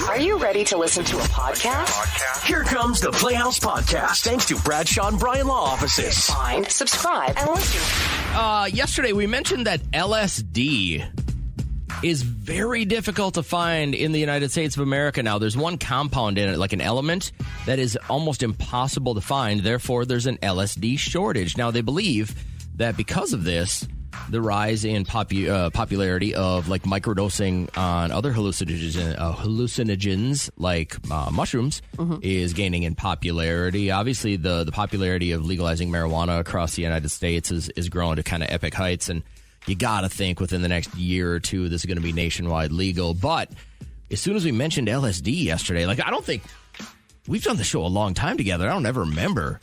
Are you ready to listen to a podcast? Here comes the Playhouse Podcast, thanks to Bradshaw and Bryan Law Offices. Find, subscribe, and listen. Yesterday, we mentioned that LSD is very difficult to find in the United States of America now. There's one compound in it, like an element, that is almost impossible to find. Therefore, there's an LSD shortage. Now, they believe that because of this, the rise in popularity of like microdosing on other hallucinogens like mushrooms is gaining in popularity. Obviously, the popularity of legalizing marijuana across the United States is growing to kind of epic heights, and you got to think within the next year or two this is going to be nationwide legal. But as soon as we mentioned LSD yesterday, like I don't think we've done the show a long time together. I don't ever remember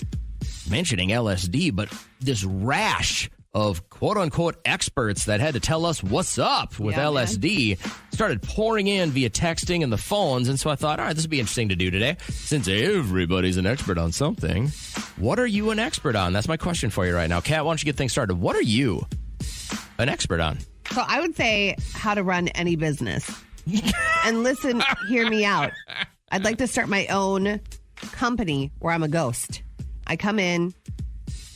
mentioning LSD, but this rash of quote-unquote experts that had to tell us what's up with LSD started pouring in via texting and the phones. And so I thought, all right, this would be interesting to do today. Since everybody's an expert on something, what are you an expert on? That's my question for you right now. Kat, why don't you get things started? What are you an expert on? So I would say how to run any business. And listen, hear me out. I'd like to start my own company where I'm a ghost. I come in.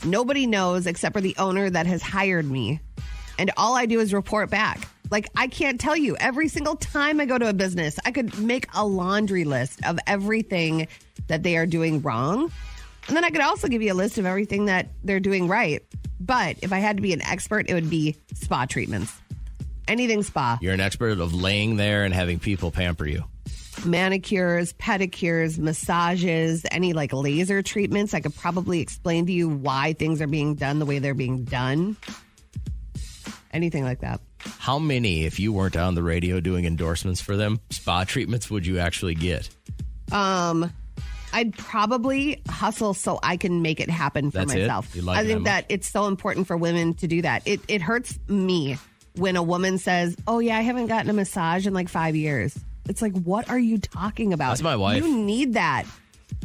Nobody knows except for the owner that has hired me. And all I do is report back. Like, I can't tell you. Every single time I go to a business, I could make a laundry list of everything that they are doing wrong. And then I could also give you a list of everything that they're doing right. But if I had to be an expert, it would be spa treatments. Anything spa. You're an expert of laying there and having people pamper you. Manicures, pedicures, massages, any like laser treatments. I could probably explain to you why things are being done the way they're being done. Anything like that. How many, if you weren't on the radio doing endorsements for them, spa treatments would you actually get? I'd probably hustle so I can make it happen for myself. I think that it's so important for women to do that. It hurts me when a woman says, oh yeah, I haven't gotten a massage in like 5 years. It's like, what are you talking about? That's my wife. You need that.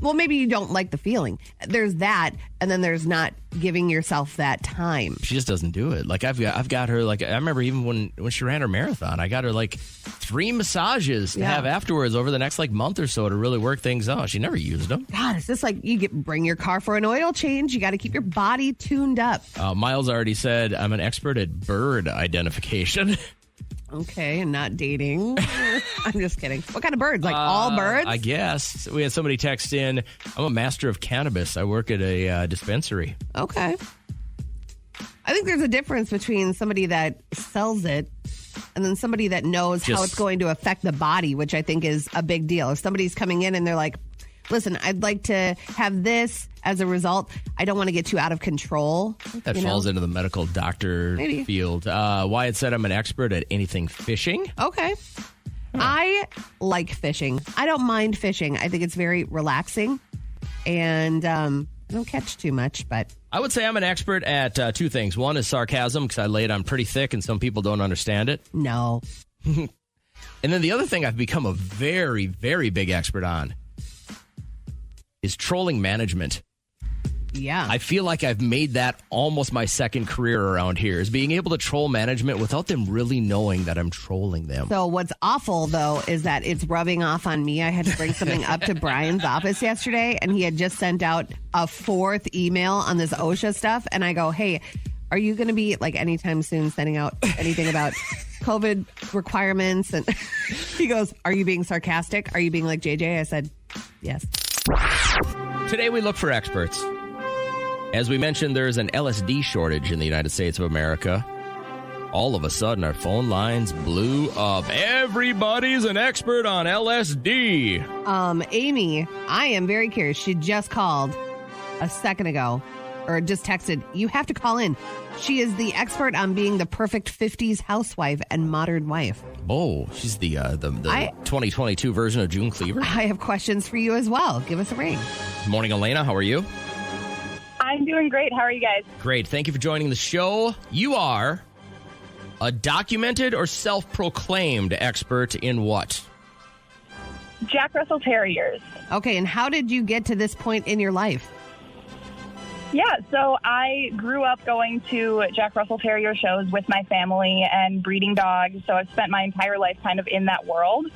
Well, maybe you don't like the feeling. There's that, and then there's not giving yourself that time. She just doesn't do it. Like I've got her. Like I remember even when she ran her marathon, I got her like 3 massages to have afterwards over the next like month or so to really work things out. She never used them. God, it's just like bring your car for an oil change. You got to keep your body tuned up. Miles already said I'm an expert at bird identification. Okay, and not dating. I'm just kidding. What kind of birds? Like all birds? I guess. We had somebody text in, I'm a master of cannabis. I work at a dispensary. Okay. I think there's a difference between somebody that sells it and then somebody that knows how it's going to affect the body, which I think is a big deal. If somebody's coming in and they're like, listen, I'd like to have this as a result. I don't want to get you out of control. That falls into the medical doctor field. Wyatt said I'm an expert at anything fishing. Okay. I like fishing. I don't mind fishing. I think it's very relaxing. And I don't catch too much, but... I would say I'm an expert at 2 things. One is sarcasm, because I lay it on pretty thick and some people don't understand it. No. And then the other thing I've become a very, very big expert on is trolling management. Yeah. I feel like I've made that almost my second career around here, is being able to troll management without them really knowing that I'm trolling them. So what's awful, though, is that it's rubbing off on me. I had to bring something up to Brian's office yesterday, and he had just sent out a 4th email on this OSHA stuff. And I go, hey, are you going to be, like, anytime soon sending out anything about COVID requirements? And he goes, are you being sarcastic? Are you being like JJ? I said, yes. Today we look for experts. As we mentioned, there's an LSD shortage in the United States of America. All of a sudden, our phone lines blew up. Everybody's an expert on LSD. Amy, I am very curious. She just called a second ago, or just texted. You have to call in. She is the expert on being the perfect 50s housewife and modern wife. Oh, she's the 2022 version of June Cleaver. I have questions for you as well. Give us a ring. Good morning, Elena. How are you? I'm doing great. How are you guys? Great. Thank you for joining the show. You are a documented or self-proclaimed expert in what? Jack Russell Terriers. Okay, and how did you get to this point in your life? Yeah, so I grew up going to Jack Russell Terrier shows with my family and breeding dogs, so I've spent my entire life kind of in that world.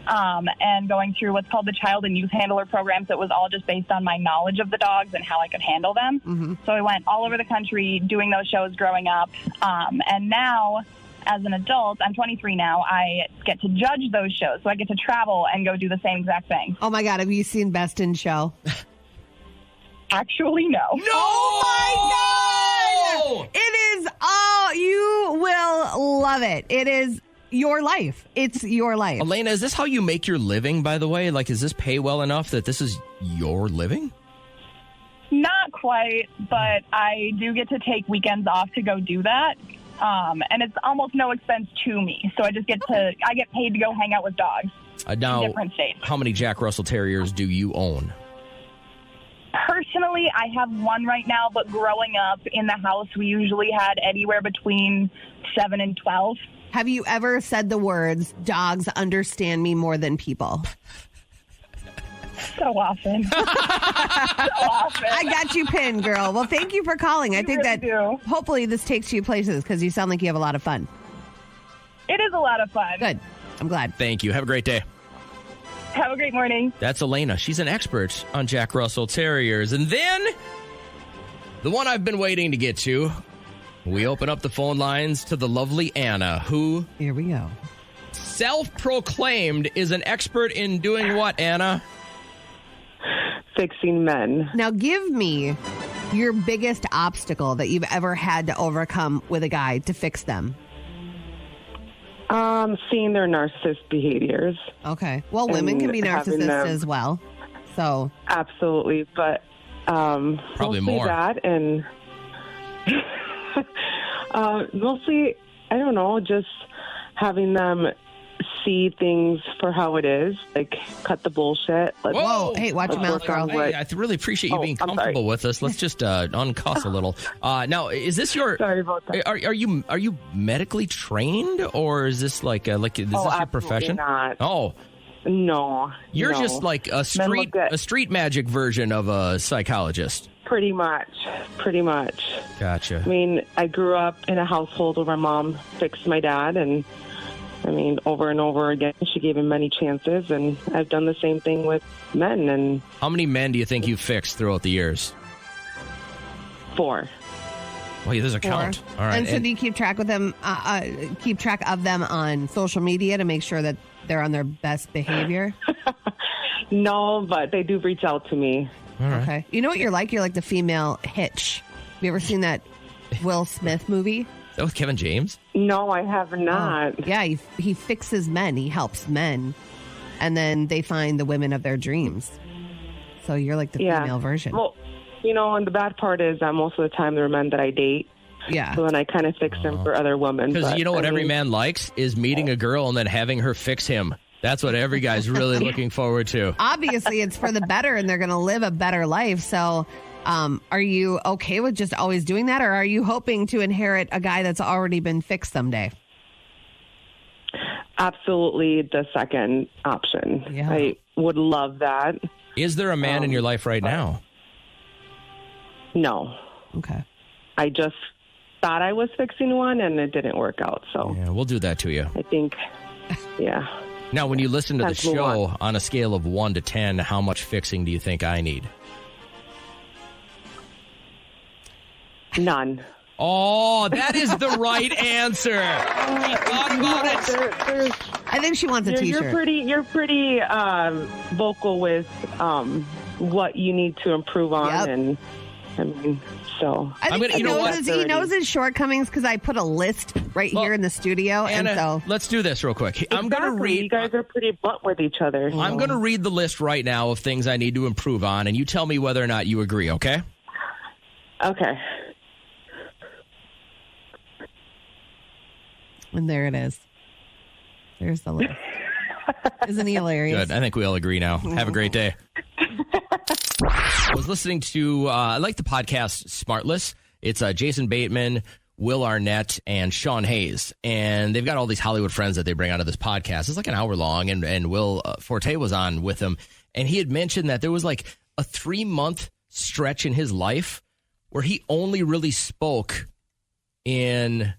and going through what's called the Child and Youth Handler program. So it was all just based on my knowledge of the dogs and how I could handle them. Mm-hmm. So I went all over the country doing those shows growing up. And now, as an adult, I'm 23 now, I get to judge those shows. So I get to travel and go do the same exact thing. Oh, my God. Have you seen Best in Show? Actually, no. No! Oh, my God! It is, you will love it. It is your life. It's your life. Elena, is this how you make your living, by the way? Like, is this pay well enough that this is your living? Not quite, but I do get to take weekends off to go do that. And it's almost no expense to me. So I just get I get paid to go hang out with dogs Now, in different states. How many Jack Russell Terriers do you own? Personally, I have one right now, but growing up in the house, we usually had anywhere between 7 and 12. Have you ever said the words, dogs understand me more than people? So often. I got you pinned, girl. Well, thank you for calling. I think really do. Hopefully this takes you places because you sound like you have a lot of fun. It is a lot of fun. Good. I'm glad. Thank you. Have a great day. Have a great morning. That's Elena. She's an expert on Jack Russell Terriers. And then, the one I've been waiting to get to, we open up the phone lines to the lovely Anna, who... Here we go. Self-proclaimed is an expert in doing what, Anna? Fixing men. Now give me your biggest obstacle that you've ever had to overcome with a guy to fix them. Seeing their narcissist behaviors. Okay. Well, women can be narcissists as well. So absolutely, but probably mostly more that, and mostly, I don't know, just having them see things for how it is, like cut the bullshit. Whoa! Hey, watch your mouth, girl. Hey, I really appreciate you being comfortable with us. Let's just uncuss a little. Now, is this your? Sorry about that. Are you medically trained, or is this like is this your profession? Not. Oh, no. You're just like a street magic version of a psychologist. Pretty much. Gotcha. I mean, I grew up in a household where my mom fixed my dad, and I mean, over and over again, she gave him many chances, and I've done the same thing with men. And how many men do you think you've fixed throughout the years? 4. Well, yeah, there's a count. All right. And so do you keep track with them? Keep track of them on social media to make sure that they're on their best behavior? No, but they do reach out to me. All right. Okay. You know what you're like? You're like the female Hitch. Have you ever seen that Will Smith movie? Is that with Kevin James? No, I have not. Yeah, he fixes men. He helps men. And then they find the women of their dreams. So you're like the female version. Well, you know, and the bad part is that most of the time there are men that I date. Yeah. So then I kind of fix them for other women. Because you know what every man likes is meeting a girl and then having her fix him. That's what every guy's really looking forward to. Obviously, it's for the better, and they're going to live a better life. So are you okay with just always doing that, or are you hoping to inherit a guy that's already been fixed someday? Absolutely the second option. Yeah. I would love that. Is there a man in your life right now? No. Okay. I just thought I was fixing one, and it didn't work out. So Yeah, we'll do that to you. I think, yeah. Now, when you listen to the Let's move show on a scale of 1 to 10, how much fixing do you think I need? None. Oh, that is the right answer. We talked about it. I think she wants a T-shirt. You're pretty vocal with what you need to improve on, Yep. and I mean, so I think he knows his shortcomings because I put a list right here in the studio, Anna, and so let's do this real quick. I'm going to read. You guys are pretty blunt with each other. I'm going to read the list right now of things I need to improve on, and you tell me whether or not you agree. Okay? Okay. and there it is. There's the list. Isn't he hilarious? Good. I think we all agree now. Have a great day. I was listening to, I like the podcast Smartless. It's Jason Bateman, Will Arnett, and Sean Hayes. And they've got all these Hollywood friends that they bring onto this podcast. It's like an hour long, and Will Forte was on with them. And he had mentioned that there was like a 3-month stretch in his life where he only really spoke in...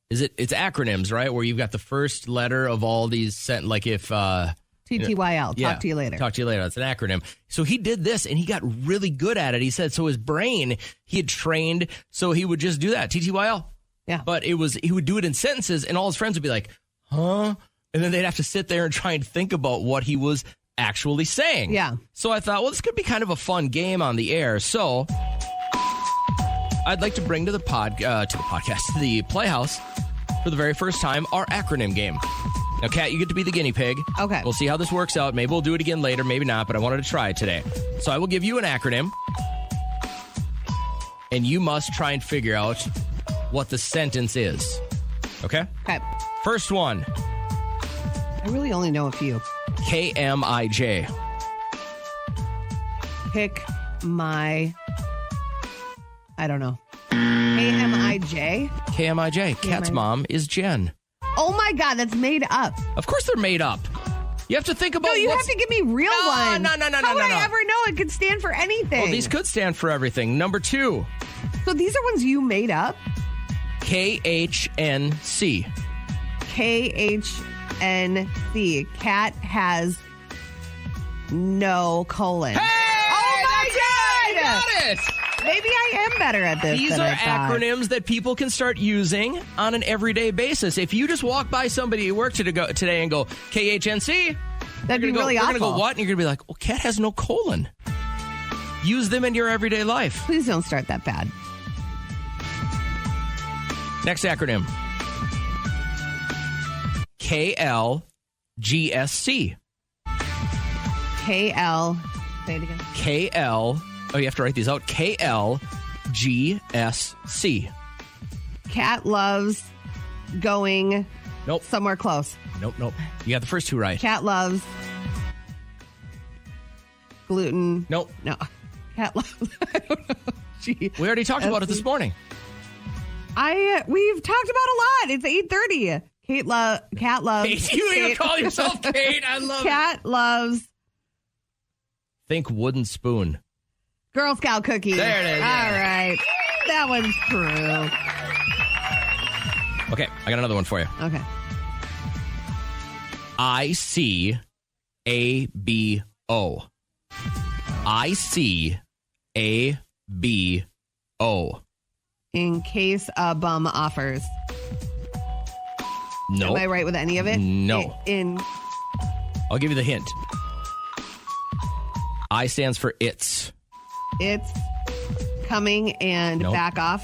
It's acronyms, right? Where you've got the first letter of all these like if TTYL. Yeah. Talk to you later. Talk to you later. That's an acronym. So he did this and he got really good at it. He said, so his brain, he had trained, so he would just do that. TTYL. Yeah. But he would do it in sentences and all his friends would be like, huh? And then they'd have to sit there and try and think about what he was actually saying. Yeah. So I thought, well, this could be kind of a fun game on the air. So I'd like to bring to the Playhouse for the very first time our acronym game. Now, Kat, you get to be the guinea pig. Okay. We'll see how this works out. Maybe we'll do it again later, maybe not, but I wanted to try it today. So I will give you an acronym, and you must try and figure out what the sentence is. Okay? Okay. First one. I really only know a few. KMIJ. Pick my... I don't know. KMIJ? KMIJ. Kat's mom is Jen. Oh my God, that's made up. Of course they're made up. You have to think about No, you have to give me real ones. No. How would I ever know? It could stand for anything. Well, these could stand for everything. Number 2. So these are ones you made up? KHNC. KHNC. Cat has no colon. Hey! Oh my God! You got it! Maybe I am better at this. These than are I thought. acronyms that people can start using on an everyday basis. If you just walk by somebody at work today and go, KHNC, That'd be really You're awful. going to go, what? And you're going to be like, well, Cat has no colon. Use them in your everyday life. Please don't start that bad. Next acronym. KLGSC. KL. Say it again. KL. Oh, you have to write these out. KLGSC. Cat loves going Nope. somewhere close. Nope. You got the first 2 right. Cat loves gluten. Nope. No. Cat loves. I don't know. Gee. We already talked about it this morning. We've talked about a lot. It's 8:30. Cat loves. Kate, you even call yourself Kate. I love it. Cat loves Think wooden spoon. Girl Scout cookies. There it is. All right. That one's true. Okay, I got another one for you. Okay. ICABO. ICABO. In case a bum offers. No. Am I right with any of it? No. I'll give you the hint. I stands for it's. It's coming and Nope. back off.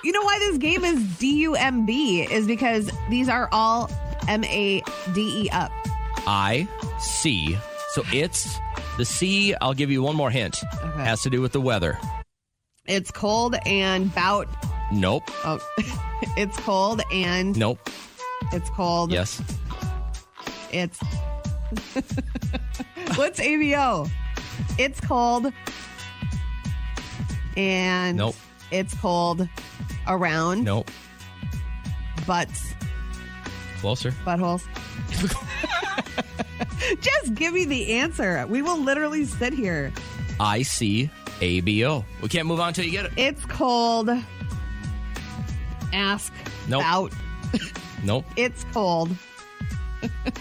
You know why this game is DUMB is because these are all MADE up. IC. So it's the C. I'll give you one more hint. Okay. Has to do with the weather. It's cold and bout. Nope. Oh, it's cold and Nope. it's cold. Yes. It's what's ABO? It's cold and Nope. it's cold around Nope. butts, Closer. buttholes. Just give me the answer. We will literally sit here. ICABO. We can't move on until you get it. It's cold. Ask Nope. out. Nope. It's cold.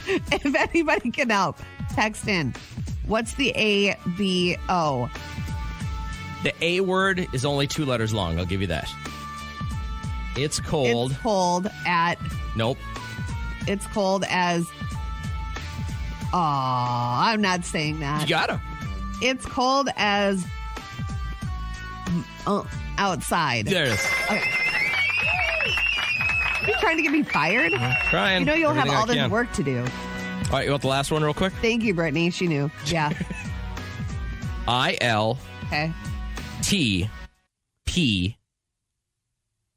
If anybody can help, text in. What's the ABO? The A word is only 2 letters long. I'll give you that. It's cold. It's cold at. Nope. It's cold as. Aw, I'm not saying that. You got him. It's cold as. Outside. There it is. Are you trying to get me fired? Trying. You know you'll have everything all I this can. work to do. All right, you want the last one real quick? Thank you, Brittany. She knew. Yeah. ILTPH.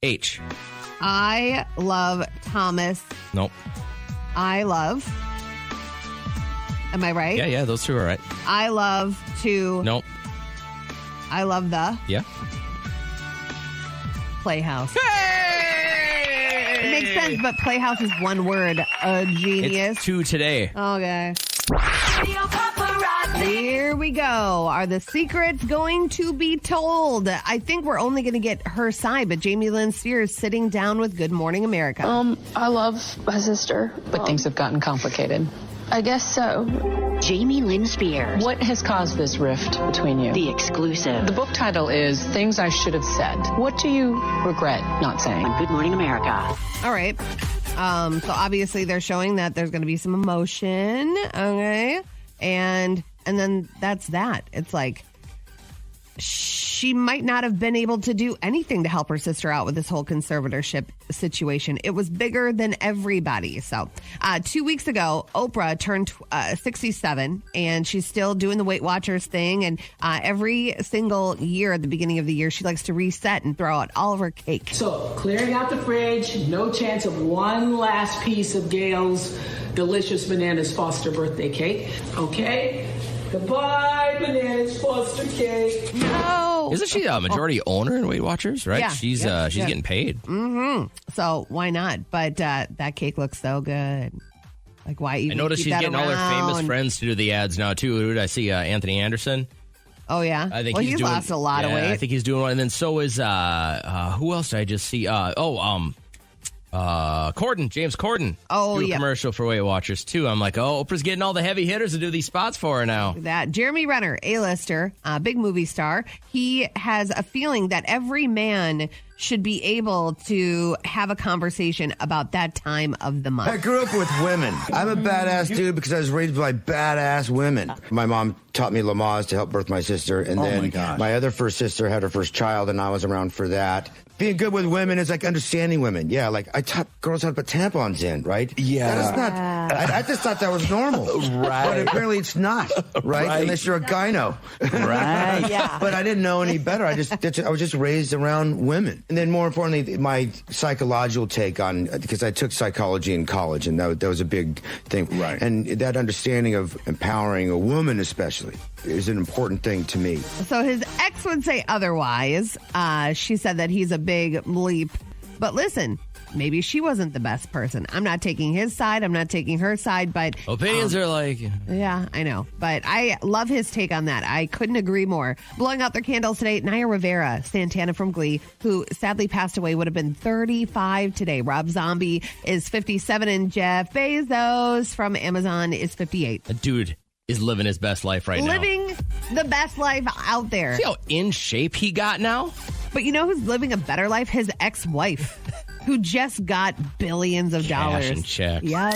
Okay. I love Thomas. Nope. I love. Am I right? Yeah, those 2 are right. I love to. Nope. I love the Yeah. Playhouse. Hey! It makes sense, but Playhouse is one word. A genius. It's 2 today. Okay. Radio Paparazzi. Here we go. Are the secrets going to be told? I think we're only going to get her side, but Jamie Lynn Spears sitting down with Good Morning America. I love my sister. But things have gotten complicated. I guess so. Jamie Lynn Spears. What has caused this rift between you? The exclusive. The book title is Things I Should Have Said. What do you regret not saying? On Good Morning America. All right. So obviously they're showing that there's going to be some emotion. Okay. And then that's that. It's like she might not have been able to do anything to help her sister out with this whole conservatorship situation. It was bigger than everybody. So 2 weeks ago, Oprah turned 67, and she's still doing the Weight Watchers thing. And every single year at the beginning of the year, she likes to reset and throw out all of her cake. So clearing out the fridge, no chance of one last piece of Gail's delicious Bananas Foster birthday cake. Okay? Goodbye, Bananas Foster cake. No. Isn't she a majority owner in Weight Watchers, right? Yeah. She's getting paid. Mm-hmm. So why not? But that cake looks so good. Like, why even I noticed keep she's that getting all her famous around? friends to do the ads now, too. Who did I see? Anthony Anderson. Oh, yeah? I think he's doing, lost a lot of weight. I think he's doing one. And then so is, who else did I just see? Corden, James Corden. Oh, do a yeah. commercial for Weight Watchers, too. I'm like, Oprah's getting all the heavy hitters to do these spots for her now. That Jeremy Renner, A-lister, big movie star, he has a feeling that every man should be able to have a conversation about that time of the month. I grew up with women. I'm a badass dude because I was raised by badass women. My mom taught me Lamaze to help birth my sister, and then my other first sister had her first child, and I was around for that. Being good with women is like understanding women. Yeah, like I taught girls how to put tampons in, right? Yeah. That is not, I just thought that was normal. Right. But apparently it's not, right? Unless you're a gyno. Right. Yeah. But I didn't know any better. I was just raised around women. And then more importantly, my psychological take on, because I took psychology in college, and that was a big thing. Right. And that understanding of empowering a woman especially is an important thing to me. So his ex would say otherwise. She said that he's a big leap. But listen, maybe she wasn't the best person. I'm not taking his side. I'm not taking her side. But Opinions are like... Yeah, I know. But I love his take on that. I couldn't agree more. Blowing out their candles today, Naya Rivera, Santana from Glee, who sadly passed away, would have been 35 today. Rob Zombie is 57, and Jeff Bezos from Amazon is 58. A dude is living his best life right now. Living the best life out there. See how in shape he got now? But you know who's living a better life? His ex-wife, who just got billions of dollars. Cash and checks. Yep.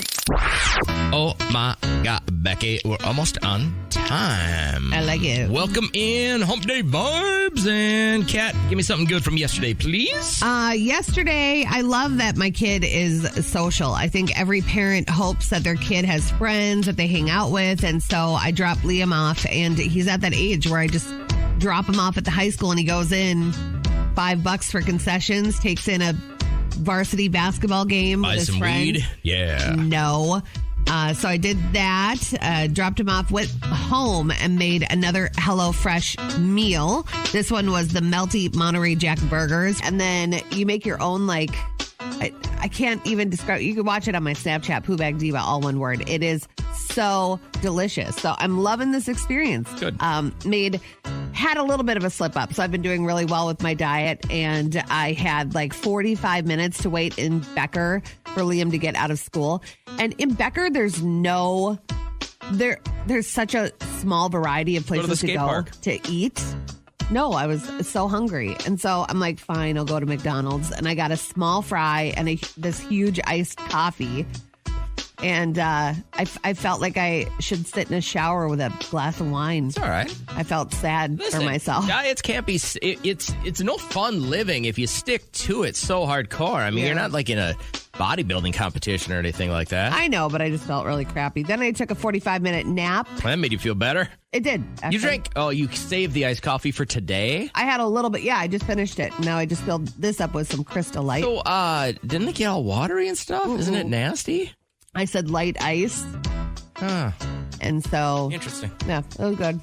Oh my God, Becky, we're almost on time. I like it. Welcome in, Hump Day Vibes. And Kat, give me something good from yesterday, please. Yesterday, I love that my kid is social. I think every parent hopes that their kid has friends that they hang out with. And so I dropped Liam off, and he's at that age where I just drop him off at the high school, and he goes in $5 for concessions, takes in a varsity basketball game Buy with his some friends. weed. Yeah. No. So I did that, dropped him off, went home, and made another HelloFresh meal. This one was the melty Monterey Jack burgers. And then you make your own, like, I can't even describe. You can watch it on my Snapchat, Pooh Bag Diva, all one word. It is so delicious. So I'm loving this experience. Good. Had a little bit of a slip up. So I've been doing really well with my diet, and I had like 45 minutes to wait in Becker for Liam to get out of school. And in Becker, there's such a small variety of places to go to eat. No, I was so hungry. And so I'm like, fine, I'll go to McDonald's. And I got a small fry and this huge iced coffee. And I felt like I should sit in a shower with a glass of wine. It's all right. I felt sad for myself. Diets can't be... It's no fun living if you stick to it so hardcore. I mean, You're not like in a bodybuilding competition or anything like that. I know, but I just felt really crappy. Then I took a 45-minute nap. That made you feel better? It did. You drank... Oh, you saved the iced coffee for today? I had a little bit. Yeah, I just finished it. Now I just filled this up with some Crystal Light. So, didn't it get all watery and stuff? Mm-mm. Isn't it nasty? I said light ice. Huh. And so... Interesting. Yeah, it was good.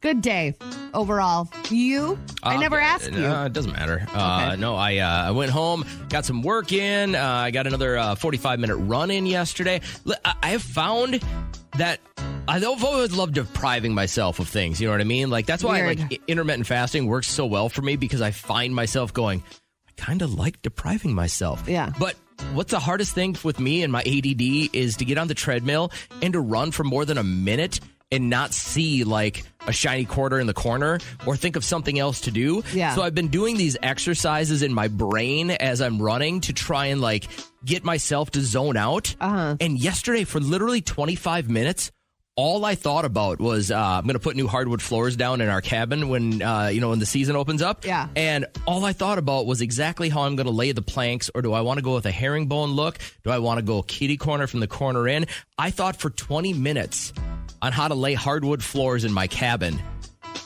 Good day overall. You? I never asked you. It doesn't matter. Okay. No, I went home, got some work in. I got another 45-minute run in yesterday. I have found that I've always loved depriving myself of things. You know what I mean? Like, that's why intermittent fasting works so well for me, because I find myself going, I kind of like depriving myself. Yeah. But what's the hardest thing with me and my ADD is to get on the treadmill and to run for more than a minute and not see like a shiny quarter in the corner or think of something else to do. Yeah. So I've been doing these exercises in my brain as I'm running to try and like get myself to zone out. And yesterday for literally 25 minutes, all I thought about was I'm going to put new hardwood floors down in our cabin when the season opens up. Yeah. And all I thought about was exactly how I'm going to lay the planks, or do I want to go with a herringbone look? Do I want to go kitty corner from the corner in? I thought for 20 minutes on how to lay hardwood floors in my cabin.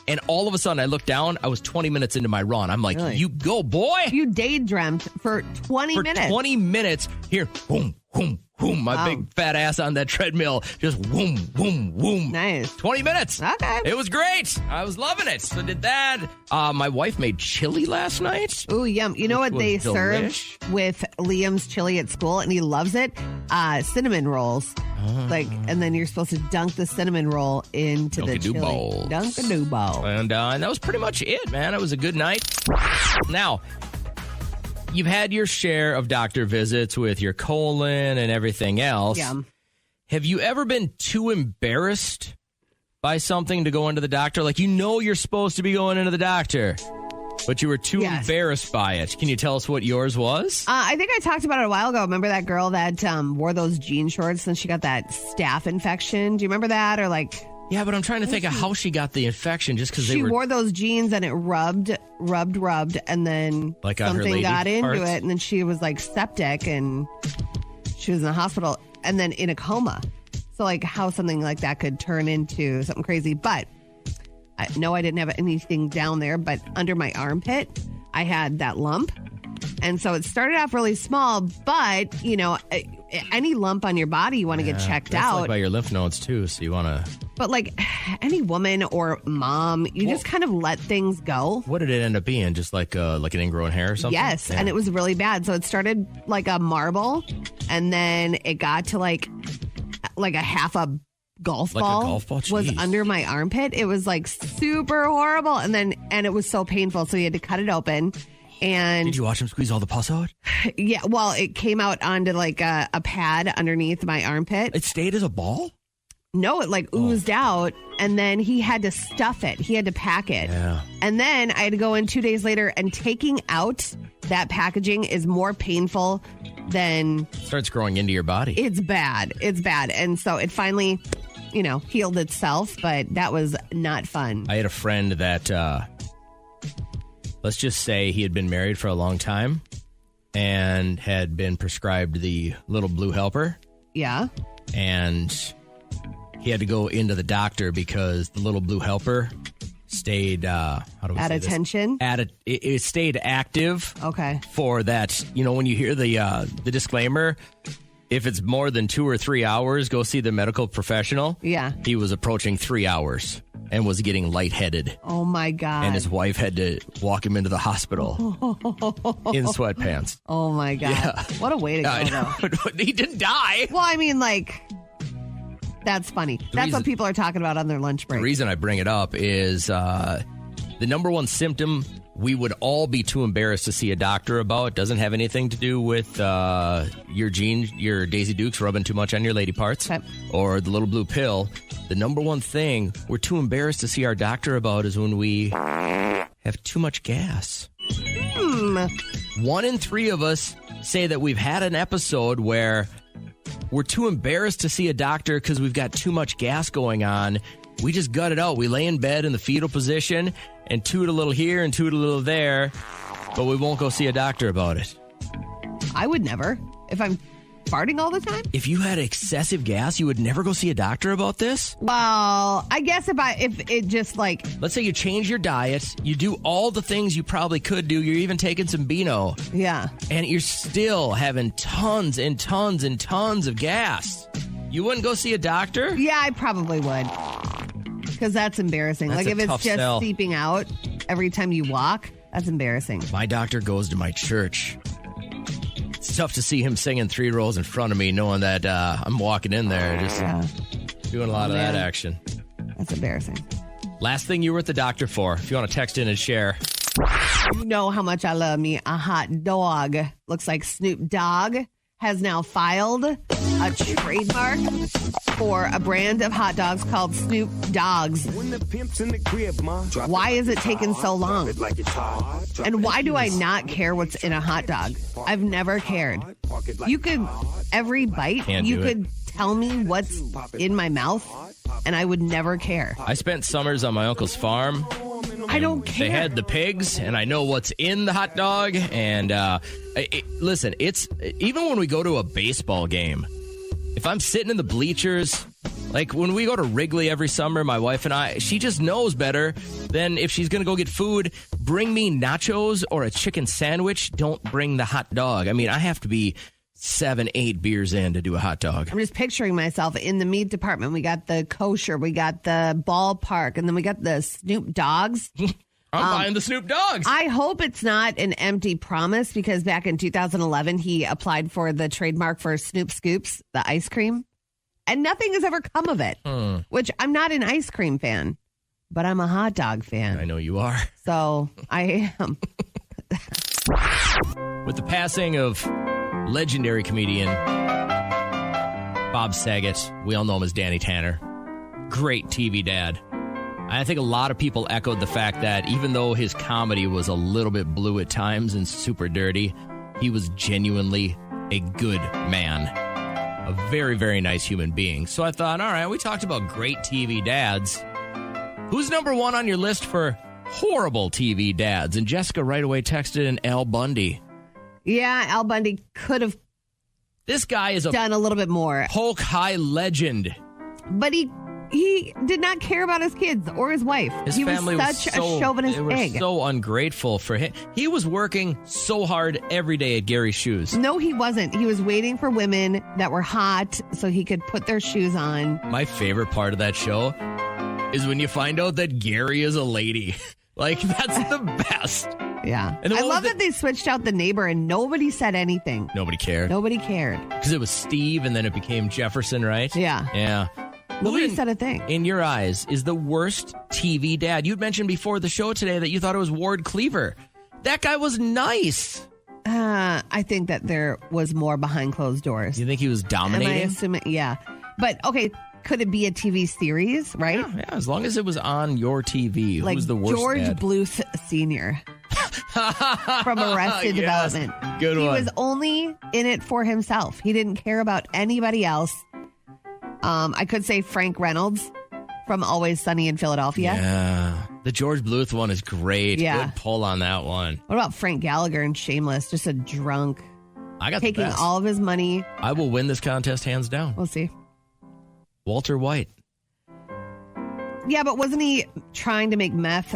And all of a sudden I looked down, I was 20 minutes into my run. I'm like, really? You go, boy. You daydreamt for 20 minutes. For 20 minutes. Here, boom, boom, boom. My big fat ass on that treadmill. Just boom, boom, boom. Nice. 20 minutes. Okay. It was great. I was loving it. So did that. My wife made chili last night. Ooh, yum. You know what they serve with Liam's chili at school, and he loves it? Cinnamon rolls. And then you're supposed to dunk the cinnamon roll into the chili. Dunk-a-doo bowl. And that was pretty much it, man. It was a good night. Now, you've had your share of doctor visits with your colon and everything else. Yeah. Have you ever been too embarrassed by something to go into the doctor? Like, you're supposed to be going into the doctor, but you were too embarrassed by it. Can you tell us what yours was? I think I talked about it a while ago. Remember that girl that wore those jean shorts and she got that staph infection? Do you remember that? Or like... Yeah, but I'm trying to think of how she got the infection just because she wore those jeans and it rubbed, and then like something got into it, and then she was like septic and she was in the hospital and then in a coma. So like how something like that could turn into something crazy. But I didn't have anything down there, but under my armpit, I had that lump. And so it started off really small, but, any lump on your body, you want to get checked out. Like by your lymph nodes, too, so you want to... But, like, any woman or mom, you just kind of let things go. What did it end up being? Just like an ingrown hair or something? Yes, and it was really bad. So it started like a marble, and then it got to, like a half a golf ball, a golf ball? Was under my armpit. It was, like, super horrible, and it was so painful, so you had to cut it open. And did you watch him squeeze all the pus out? Yeah, well, it came out onto like a pad underneath my armpit. It stayed as a ball? No, it like oozed out, and then he had to stuff it. He had to pack it. Yeah. And then I had to go in 2 days later, and taking out that packaging is more painful than... It starts growing into your body. It's bad. It's bad. And so it finally, healed itself, but that was not fun. I had a friend that... let's just say he had been married for a long time and had been prescribed the little blue helper. Yeah. And he had to go into the doctor because the little blue helper stayed, at attention? It stayed active. Okay. For that, when you hear the disclaimer, if it's more than 2 or 3 hours, go see the medical professional. Yeah. He was approaching 3 hours and was getting lightheaded. Oh, my God. And his wife had to walk him into the hospital in sweatpants. Oh, my God. Yeah. What a way to go, though. He didn't die. Well, I mean, like, that's funny. That's what people are talking about on their lunch break. The reason I bring it up is the number one symptom we would all be too embarrassed to see a doctor about. It doesn't have anything to do with your Daisy Dukes rubbing too much on your lady parts or the little blue pill. The number one thing we're too embarrassed to see our doctor about is when we have too much gas. 1 in 3 of us say that we've had an episode where we're too embarrassed to see a doctor because we've got too much gas going on. We just gut it out. We lay in bed in the fetal position and toot a little here and toot a little there, but we won't go see a doctor about it. I would never. If I'm farting all the time? If you had excessive gas, you would never go see a doctor about this? Well, I guess if it just like... Let's say you change your diet, you do all the things you probably could do, you're even taking some Beano. Yeah. And you're still having tons and tons and tons of gas. You wouldn't go see a doctor? Yeah, I probably would. Because that's embarrassing. That's like if it's just sell. seeping out every time you walk, that's embarrassing. My doctor goes to my church. It's tough to see him singing 3 rows in front of me, knowing that I'm walking in there. Doing a lot of that action. That's embarrassing. Last thing you were at the doctor for, if you want to text in and share. You know how much I love me a hot dog. Looks like Snoop Dogg has now filed a trademark for a brand of hot dogs called Snoop Dogs. Why is it taking so long? And why do I not care what's in a hot dog? I've never cared. You could, every bite, you could tell me what's in my mouth, and I would never care. I spent summers on my uncle's farm. I don't care. They had the pigs, and I know what's in the hot dog. And listen, it's even when we go to a baseball game, if I'm sitting in the bleachers, like when we go to Wrigley every summer, my wife and I, she just knows better than if she's going to go get food. Bring me nachos or a chicken sandwich. Don't bring the hot dog. I mean, I have to be 7-8 beers in to do a hot dog. I'm just picturing myself in the meat department. We got the kosher, we got the ballpark, and then we got the Snoop Dogs. I'm buying the Snoop Dogs. I hope it's not an empty promise, because back in 2011, he applied for the trademark for Snoop Scoops, the ice cream, and nothing has ever come of it, which I'm not an ice cream fan, but I'm a hot dog fan. I know you are. So I am. With the passing of legendary comedian Bob Saget, we all know him as Danny Tanner. Great TV dad. I think a lot of people echoed the fact that even though his comedy was a little bit blue at times and super dirty, he was genuinely a good man. A very, very nice human being. So I thought, all right, we talked about great TV dads. Who's number one on your list for horrible TV dads? And Jessica right away texted in Al Bundy. Yeah, Al Bundy could have This guy is done a little bit more. Polk High legend. But he did not care about his kids or his wife. His he family was such a chauvinist pig. They were so ungrateful for him. He was working so hard every day at Gary's Shoes. No, he wasn't. He was waiting for women that were hot so he could put their shoes on. My favorite part of that show is when you find out that Gary is a lady. Like, that's the best. Yeah. And I love that they switched out the neighbor and nobody said anything. Nobody cared. Nobody cared. Because it was Steve and then it became Jefferson, right? Yeah. Yeah. Nobody said a thing. In your eyes, is the worst TV dad? You'd mentioned before the show today that you thought it was Ward Cleaver. That guy was nice. I think that there was more behind closed doors. You think he was dominating? Am I assuming? Yeah. But, okay, could it be a TV series, right? Yeah, as long as it was on your TV. Like Who's the worst George dad? Bluth Sr. from Arrested Development. Good one. He was only in it for himself. He didn't care about anybody else. I could say Frank Reynolds from Always Sunny in Philadelphia. Yeah. The George Bluth one is great. Yeah. Good pull on that one. What about Frank Gallagher in Shameless? Just a drunk. I got taking the best. all of his money. I will win this contest hands down. We'll see. Walter White. Yeah, but wasn't he trying to make meth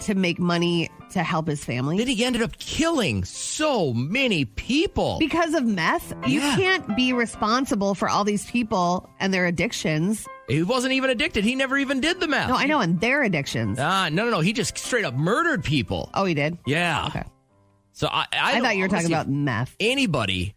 to make money to help his family? Then he ended up killing so many people. Because of meth? You Yeah. can't be responsible for all these people and their addictions. He wasn't even addicted. He never even did the meth. No, I know, and their addictions. No. He just straight up murdered people. Oh, he did? Yeah. Okay. So I thought you were talking about meth. Anybody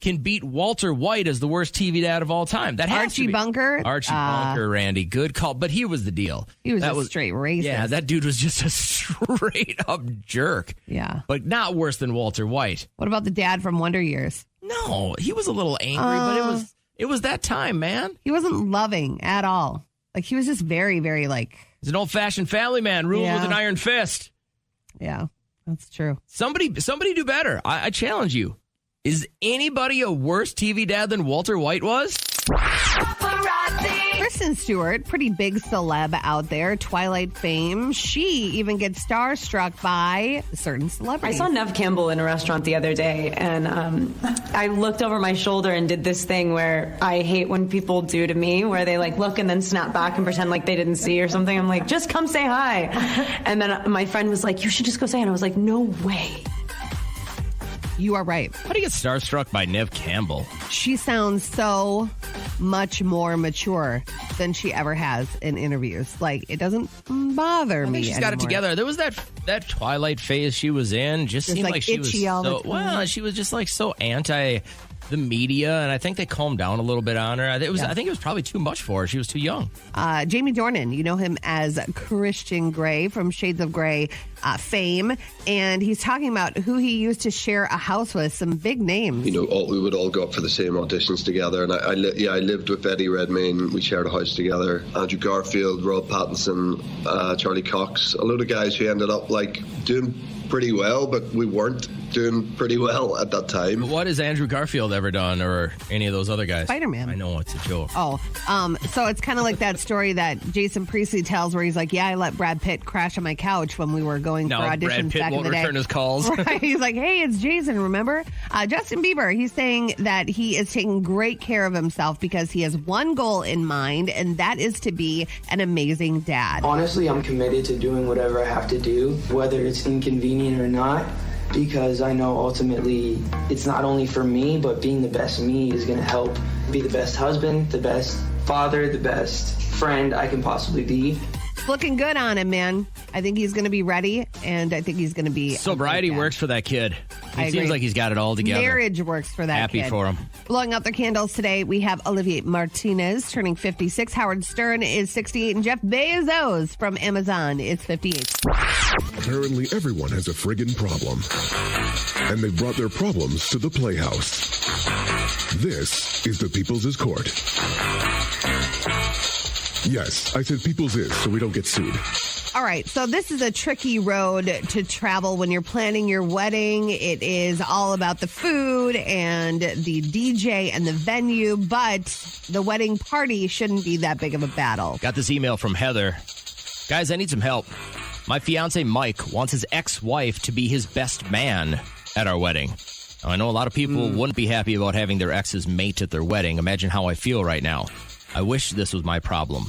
can beat Walter White as the worst TV dad of all time. That has Archie to be. Bunker? Archie Bunker, Randy. Good call. But he was the deal. He was a straight racist. Yeah, that dude was just a straight up jerk. Yeah. But not worse than Walter White. What about the dad from Wonder Years? No, he was a little angry, but it was that time, man. He wasn't loving at all. Like, he was just very, very like... He's an old-fashioned family man, ruled with an iron fist. Yeah, that's true. Somebody do better. I challenge you. Is anybody a worse TV dad than Walter White was? Kristen Stewart, pretty big celeb out there, Twilight fame. She even gets starstruck by certain celebrities. I saw Nev Campbell in a restaurant the other day, and I looked over my shoulder and did this thing where I hate when people do to me, where they like look and then snap back and pretend like they didn't see or something. I'm like, just come say hi. And then my friend was like, you should just go say hi. And I was like, no way. You are right. How do you get starstruck by Nev Campbell? She sounds so much more mature than she ever has in interviews. Like, it doesn't bother me. I think she's got it together. There was that Twilight phase she was in. Just seemed like she was itchy all the so time. well. She was just like so anti the media, and I think they calmed down a little bit on her. I think it was probably too much for her. She was too young. Jamie Dornan, you know him as Christian Grey from Shades of Grey fame, and he's talking about who he used to share a house with, some big names. We would all go up for the same auditions together, and I lived with Eddie Redmayne. We shared a house together. Andrew Garfield, Rob Pattinson, Charlie Cox, a load of guys who ended up doing pretty well, but we weren't doing pretty well at that time. What has Andrew Garfield ever done, or any of those other guys? Spider-Man. I know, it's a joke. Oh, so it's kind of like that story that Jason Priestley tells where he's like, yeah, I let Brad Pitt crash on my couch when we were going for auditions Brad Pitt back in won't the day. return his calls. Right? He's like, hey, it's Jason, remember? Justin Bieber, he's saying that he is taking great care of himself because he has one goal in mind, and that is to be an amazing dad. Honestly, I'm committed to doing whatever I have to do, whether it's inconvenient or not, because I know ultimately it's not only for me, but being the best me is going to help be the best husband, the best father, the best friend I can possibly be. It's looking good on him, man. I think he's going to be ready, and I think he's going to be... Sobriety works for that kid. He seems like he's got it all together. Marriage works for that Happy kid. for him. Blowing out their candles today, we have Olivier Martinez turning 56. Howard Stern is 68. And Jeff Bezos from Amazon is 58. Apparently everyone has a friggin' problem. And they've brought their problems to the Playhouse. This is the People's Court. Yes, I said People's is, so we don't get sued. All right, so this is a tricky road to travel when you're planning your wedding. It is all about the food and the DJ and the venue, but the wedding party shouldn't be that big of a battle. Got this email from Heather. Guys, I need some help. My fiance Mike wants his ex-wife to be his best man at our wedding. Now, I know a lot of people wouldn't be happy about having their ex's mate at their wedding. Imagine how I feel right now. I wish this was my problem.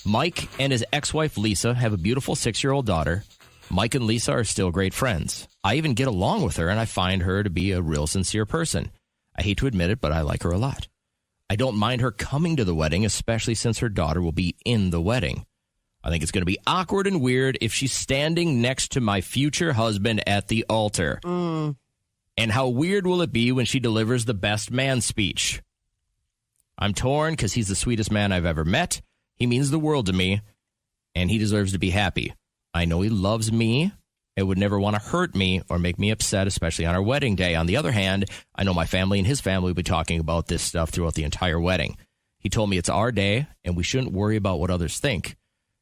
Mike and his ex-wife Lisa have a beautiful 6-year-old daughter. Mike and Lisa are still great friends. I even get along with her, and I find her to be a real sincere person. I hate to admit it, but I like her a lot. I don't mind her coming to the wedding, especially since her daughter will be in the wedding. I think it's going to be awkward and weird if she's standing next to my future husband at the altar. And how weird will it be when she delivers the best man speech? I'm torn because he's the sweetest man I've ever met. He means the world to me, and he deserves to be happy. I know he loves me and would never want to hurt me or make me upset, especially on our wedding day. On the other hand, I know my family and his family will be talking about this stuff throughout the entire wedding. He told me it's our day, and we shouldn't worry about what others think.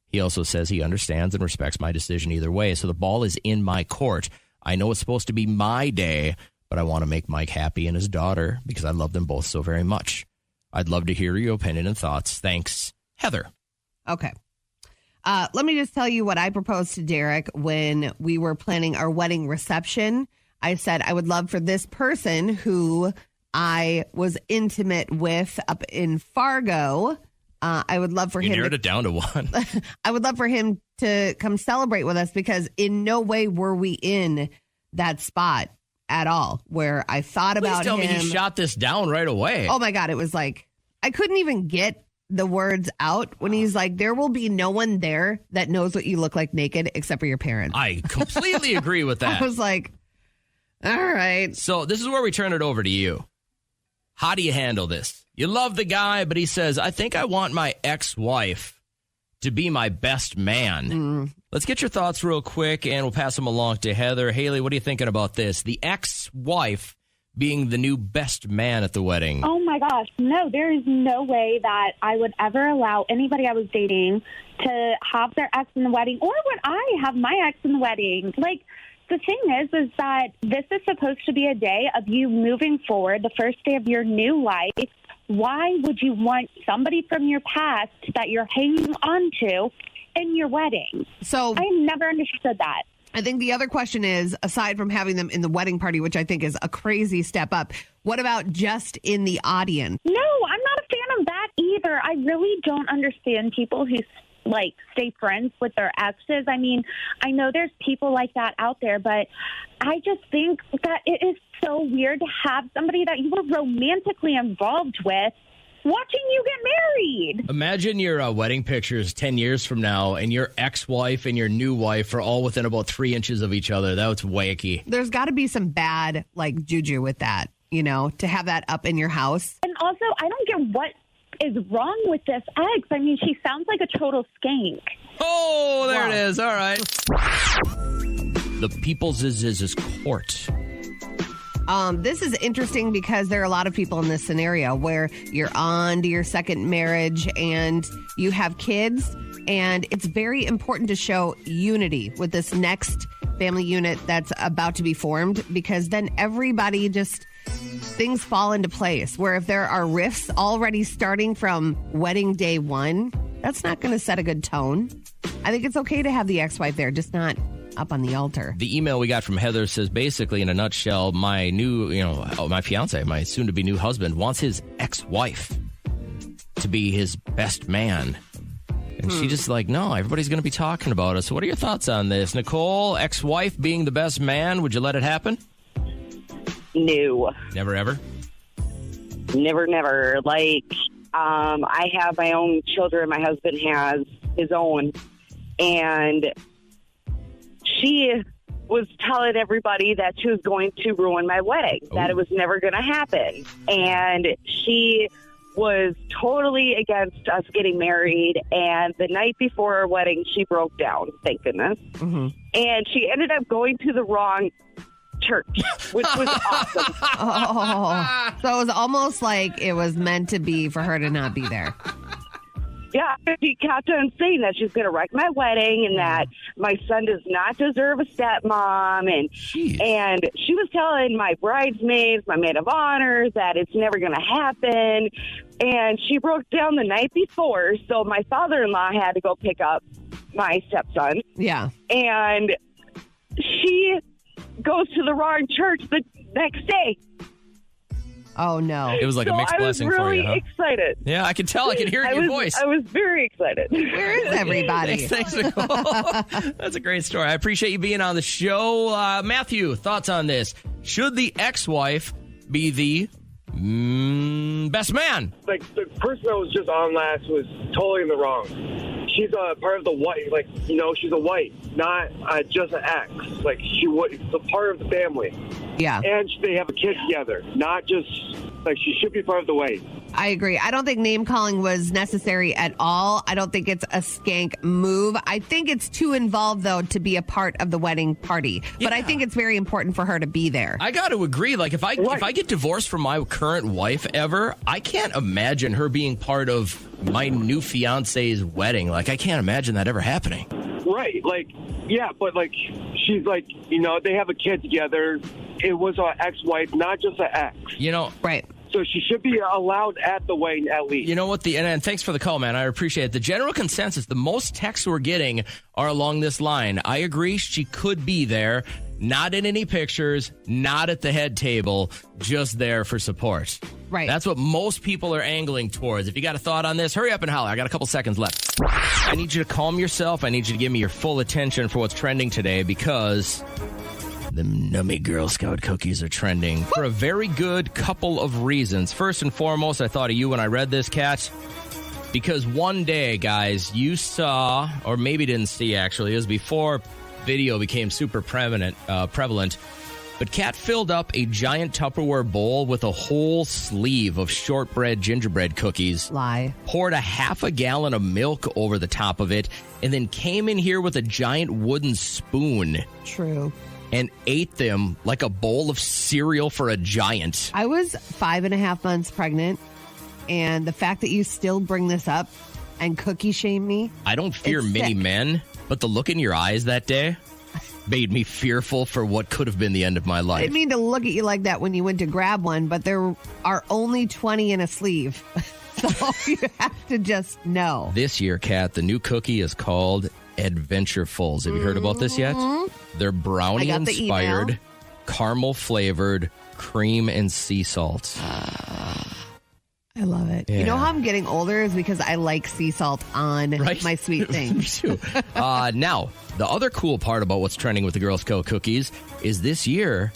He also says he understands and respects my decision either way, so the ball is in my court. I know it's supposed to be my day, but I want to make Mike happy and his daughter because I love them both so very much. I'd love to hear your opinion and thoughts. Thanks, Heather. Okay. Let me just tell you what I proposed to Derek when we were planning our wedding reception. I said I would love for this person who I was intimate with up in Fargo. I would love for him. You narrowed it down to one. I would love for him to come celebrate with us because in no way were we in that spot at all where I thought about him. Please tell me you shot this down right away. Oh my God. It was like, I couldn't even get the words out when he's like, there will be no one there that knows what you look like naked except for your parents. I completely agree with that. I was like, all right. So this is where we turn it over to you. How do you handle this? You love the guy, but he says, I think I want my ex-wife to be my best man. Let's get your thoughts real quick, and we'll pass them along to Heather. Haley, what are you thinking about this? The ex-wife being the new best man at the wedding. Oh, my gosh. No, there is no way that I would ever allow anybody I was dating to have their ex in the wedding, or would I have my ex in the wedding. Like, the thing is that this is supposed to be a day of you moving forward, the first day of your new life. Why would you want somebody from your past that you're hanging on to in your wedding? So I never understood that. I think the other question is, aside from having them in the wedding party, which I think is a crazy step up, what about just in the audience? No, I'm not a fan of that either. I really don't understand people who stay friends with their exes. I mean, I know there's people like that out there, but I just think that it is so weird to have somebody that you were romantically involved with watching you get married. Imagine your wedding pictures 10 years from now, and your ex-wife and your new wife are all within about 3 inches of each other. That's wacky. There's got to be some bad, juju with that. to have that up in your house. And also, I don't get what is wrong with this ex. I mean, she sounds like a total skank. Oh, there it is. All right. The People's Court. This is interesting because there are a lot of people in this scenario where you're on to your second marriage and you have kids, and it's very important to show unity with this next family unit that's about to be formed, because then everybody things fall into place, where if there are rifts already starting from wedding day one, that's not going to set a good tone. I think it's okay to have the ex-wife there, just not up on the altar. The email we got from Heather says, basically, in a nutshell, my my fiance, my soon-to-be new husband, wants his ex-wife to be his best man. And she just no, everybody's going to be talking about us. So what are your thoughts on this? Nicole, ex-wife being the best man, would you let it happen? No. Never, ever? Never. I have my own children. My husband has his own. And she was telling everybody that she was going to ruin my wedding, that it was never going to happen. And she was totally against us getting married. And the night before our wedding, she broke down, thank goodness. Mm-hmm. And she ended up going to the wrong church, which was awesome. Oh, so it was almost like it was meant to be for her to not be there. Yeah, she kept on saying that she's going to wreck my wedding and that my son does not deserve a stepmom. And she was telling my bridesmaids, my maid of honor, that it's never going to happen. And she broke down the night before, so my father-in-law had to go pick up my stepson. Yeah. And she goes to the wrong church the next day. Oh, no. It was like a mixed blessing for you, huh? I was really excited. Yeah, I can tell. I can hear it in your voice. I was very excited. Where is everybody? Thanks, Nicole. That's a great story. I appreciate you being on the show. Matthew, thoughts on this? Should the ex-wife be the best man? Like, the person that was just on last was totally in the wrong. She's a part of the wife. She's a wife, not just an ex. She's a part of the family. Yeah. And they have a kid together, not just, she should be part of the wife. I agree. I don't think name calling was necessary at all. I don't think it's a skank move. I think it's too involved, though, to be a part of the wedding party. Yeah. But I think it's very important for her to be there. I got to agree. If I get divorced from my current wife ever, I can't imagine her being part of my new fiance's wedding. I can't imagine that ever happening. Right. But she's they have a kid together. It was our ex-wife, not just an ex. Right. So she should be allowed at the wedding at least. You know what? And thanks for the call, man. I appreciate it. The general consensus, the most texts we're getting are along this line. I agree. She could be there. Not in any pictures, not at the head table, just there for support. Right. That's what most people are angling towards. If you got a thought on this, hurry up and holler. I got a couple seconds left. I need you to calm yourself. I need you to give me your full attention for what's trending today, because the nummy Girl Scout cookies are trending for a very good couple of reasons. First and foremost, I thought of you when I read this, Kat, because one day, guys, you saw, or maybe didn't see actually, it was before video became super prevalent, but Kat filled up a giant Tupperware bowl with a whole sleeve of shortbread gingerbread cookies. Lie. Poured a half a gallon of milk over the top of it, and then came in here with a giant wooden spoon. True. And ate them like a bowl of cereal for a giant. I was 5.5 months pregnant, and the fact that you still bring this up and cookie shame me. I don't fear many men, but the look in your eyes that day made me fearful for what could have been the end of my life. I didn't mean to look at you like that when you went to grab one, but there are only 20 in a sleeve. So you have to just know. This year, Kat, the new cookie is called Adventurefuls. Have you heard about this yet? They're brownie-inspired, caramel-flavored, cream and sea salt. I love it. Yeah. You know how I'm getting older is because I like sea salt on my sweet things. Me too. Now, the other cool part about what's trending with the Girl Scout cookies is this year,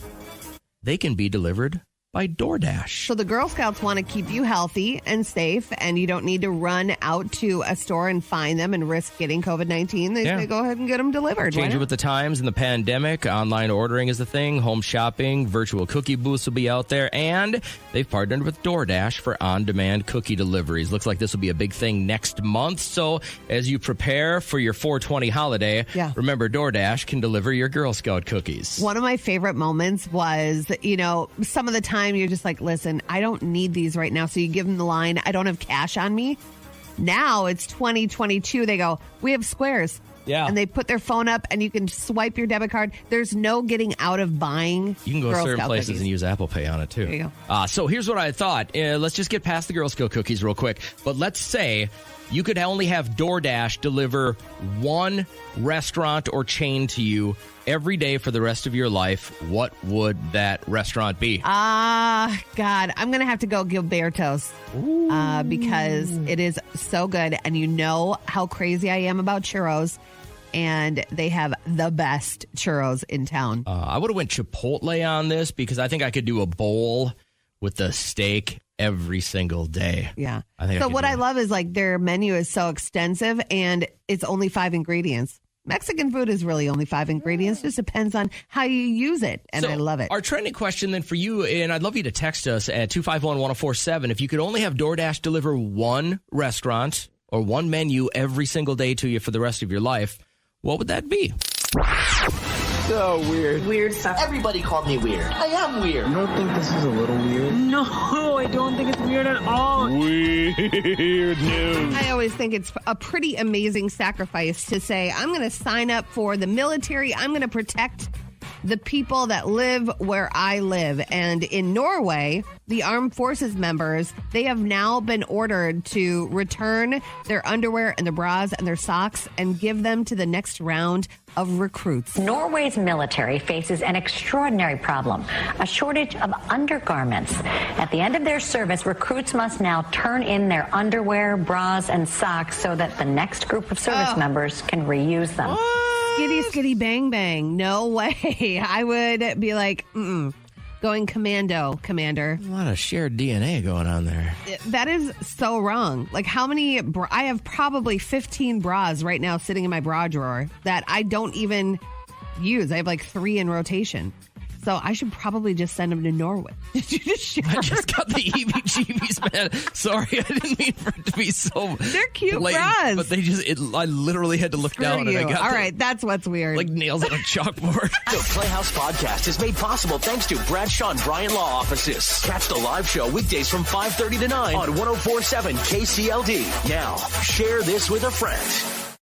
they can be delivered by DoorDash. So the Girl Scouts want to keep you healthy and safe, and you don't need to run out to a store and find them and risk getting COVID-19. They say go ahead and get them delivered. Changing with the times and the pandemic. Online ordering is the thing. Home shopping, virtual cookie booths will be out there. And they've partnered with DoorDash for on-demand cookie deliveries. Looks like this will be a big thing next month. So as you prepare for your 420 holiday, remember DoorDash can deliver your Girl Scout cookies. One of my favorite moments was, some of the time you're just like, listen, I don't need these right now. So you give them the line, I don't have cash on me. Now it's 2022. They go, we have Squares. Yeah. And they put their phone up and you can swipe your debit card. There's no getting out of buying. You can go to Girl certain Scout places cookies. and use Apple Pay on it, too. There you go. So here's what I thought. Let's just get past the Girl Scout cookies real quick. But let's say you could only have DoorDash deliver one restaurant or chain to you every day for the rest of your life. What would that restaurant be? God, I'm going to have to go Gilberto's because it is so good. And you know how crazy I am about churros. And they have the best churros in town. I would have went Chipotle on this because I think I could do a bowl with the steak every single day. Yeah. So what I love is their menu is so extensive and it's only 5 ingredients. Mexican food is really only 5 ingredients. Just depends on how you use it. And I love it. Our trending question then for you, and I'd love you to text us at 251-1047. If you could only have DoorDash deliver one restaurant or one menu every single day to you for the rest of your life, what would that be? So weird. Weird stuff. Everybody called me weird. I am weird. You don't think this is a little weird? No, I don't think it's weird at all. Weird news. I always think it's a pretty amazing sacrifice to say, I'm going to sign up for the military. I'm going to protect the people that live where I live. And in Norway, the armed forces members, they have now been ordered to return their underwear and their bras and their socks and give them to the next round of recruits. Norway's military faces an extraordinary problem, a shortage of undergarments. At the end of their service, recruits must now turn in their underwear, bras, and socks so that the next group of service members can reuse them. Skitty, skitty, bang, bang. No way. I would be like, going commando, Commander. A lot of shared DNA going on there. That is so wrong. How many? I have probably 15 bras right now sitting in my bra drawer that I don't even use. I have 3 in rotation. So I should probably just send them to Norway. I just got the heebie-jeebies, man. Sorry, I didn't mean for it to be so They're cute blatant, bras. but I literally had to look down and I got all right, that's what's weird. Nails on a chalkboard. The Playhouse Podcast is made possible thanks to Bradshaw and Bryan Law Offices. Catch the live show weekdays from 5:30 to 9 on 104.7 KCLD. Now, share this with a friend.